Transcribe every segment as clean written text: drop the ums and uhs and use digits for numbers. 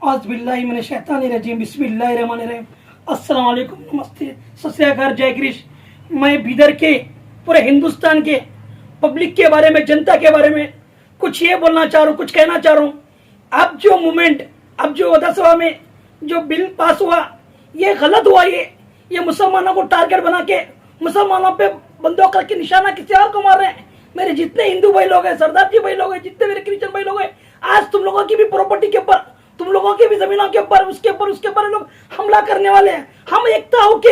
औज़ुबिल्लाहिमिनश्शैतानिर्रजीम बिस्मिल्लाहिर्रहमानिर्रहीम। अस्सलाम वालेकुम, नमस्ते, सत श्री अकाल, जय कृष्ण। मैं बिदर के पूरे हिंदुस्तान के पब्लिक के बारे में, जनता के बारे में कुछ ये बोलना चाह रहा हूँ, कुछ कहना चाह रहा हूँ। अब जो मूवमेंट, अब जो विधानसभा में जो बिल पास हुआ, ये गलत हुआ। ये मुसलमानों को टारगेट बना के मुसलमानों पे बंदूक करके निशाना किसी और को मार रहे हैं। मेरे जितने हिंदू भाई लोग हैं, सरदार जी भाई लोग हैं, जितने मेरे क्रिश्चियन भाई लोग हैं, आज तुम लोगों की भी प्रॉपर्टी के ऊपर, तुम लोगों की भी जमीनों के ऊपर, उसके ऊपर लोग हमला करने वाले हैं। हम एकता होके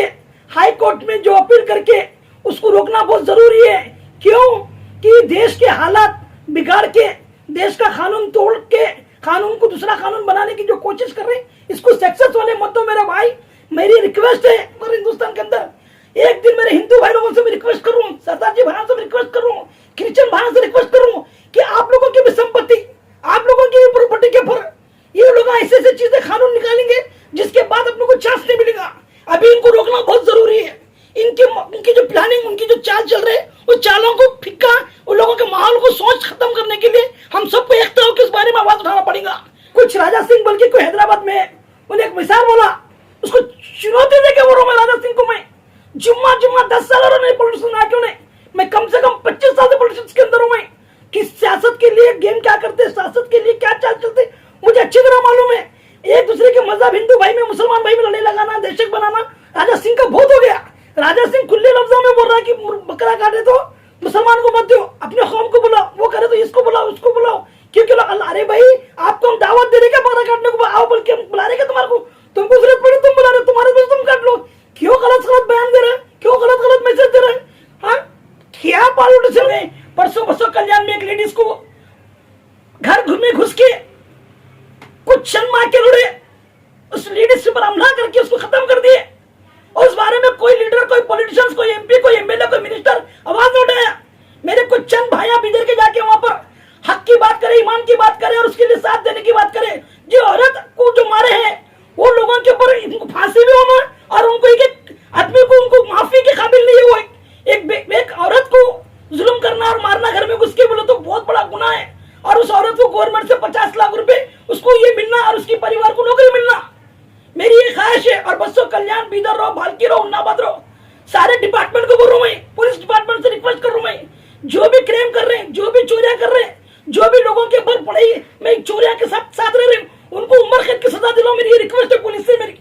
हाई कोर्ट में जो अपील करके उसको रोकना बहुत जरूरी है। क्यों कि देश के हालात बिगाड़ के, देश का कानून तोड़ के, कानून को दूसरा कानून बनाने की जो कोशिश कर रहे हैं, इसको सक्सेस वाले मत दो मेरा भाई। मेरी रिक्वेस्ट है पूरे हिंदुस्तान के अंदर, एक दिन मेरे हिंदू भाई लोगों से मैं रिक्वेस्ट कर रहा हूँ, सरदार जी भाइयों से रिक्वेस्ट कर रहा हूँ, क्रिश्चियन भाइयों से रिक्वेस्ट कर रहा हूँ कि आप लोगों की भी संपत्ति, आप लोगों की भी प्रॉपर्टी के ऊपर ये लोग ऐसे ऐसे चीजें कानून निकालेंगे जिसके बाद अपने को चांस नहीं मिलेगा। अभी इनको रोकना बहुत जरूरी है। इनकी जो प्लानिंग, उनकी जो चाल चल रहे हैं, उस चालों को फिक्का, उन लोगों के माहौल को सोच खत्म करने के लिए हम सबको एकता होकर इस बारे में आवाज उठाना पड़ेगा। कुछ राजा सिंह बल्कि कोई हैदराबाद में उन्हें एक मिसाल बोला, उसको चुनौती देके बोल रहा हूं राजा सिंह को मैं। जुम्मा 10 साल और पॉलिटिशियन आके उन्हें, मैं कम से कम 25 साल से पॉलिटिक्स के अंदर हूं मैं, कि सियासत के लिए गेम क्या करते, सियासत के लिए क्या चाल चलते मुझे अच्छी तरह मालूम है। एक दूसरे के मजहब, हिंदू भाई में, मुसलमान भाई में लड़ाई लगाना, दहशत बनाना राजा सिंह का बहुत हो गया। राजा सिंह खुले लफ्जों में बोल रहा है कि बकरा काटे तो मुसलमान को मत दो, अपने कौम को बुलाओ, वो करे तो इसको बुलाओ, उसको बुलाओ। क्योंकि अरे भाई, आपको हम दावत दे रहे क्या बकरा काटने को? आओ बोल के हम बुला रहे क्या तुम्हारे को? तुमको जरूरत पड़ी तुम बुला रहे, तुम्हारे दोस्त तुम काट लो। क्यों गलत बयान दे रहे, क्यों गलत मैसेज दे रहे? हाँ, क्या पॉलिटिशियन है। परसों कल्याण में एक लेडीज को घर घुस के कुछ क्षण मार के लड़े, उस लेडीज पर हमला करके उसको खत्म कर दिए। और उस बारे में कोई लीडर, कोई पॉलिटिशियन, कोई एमपी, कोई एमएलए, कोई मिनिस्टर आवाज नहीं उठाया। मेरे कुछ चंद भाइयां बिदर के जाके वहां पर हक की बात करे, ईमान की बात करे और उसके लिए साथ देने की बात करे। जो औरत को जो मारे हैं वो लोगों के ऊपर फांसी भी होना, और उनको एक आदमी को उनको माफी के काबिल नहीं है। वो एक औरत को जुल्म करना और मारना घर में घुस के बोले तो बहुत बड़ा गुनाह है। और उस औरत को गवर्नमेंट से 50 लाख रुपए उसको ये मिलना और उसके परिवार को नौकरी मिलना, मेरी ये ख्वाहिश है। और बसों कल्याण, बीदर रहो, भालकी रहो, उन्नाबाद रहो, सारे डिपार्टमेंट को बोल रहा हूं मैं, पुलिस डिपार्टमेंट से रिक्वेस्ट कर रहा हूं मैं, जो भी क्राइम कर रहे हैं, जो भी चोरियां कर रहे हैं, जो भी लोगों के ऊपर पड़े में चोरियां के साथ रह रहे हैं, उनको उम्र कैद की सजा दिलाओ। मेरी ये रिक्वेस्ट है पुलिस से मेरी।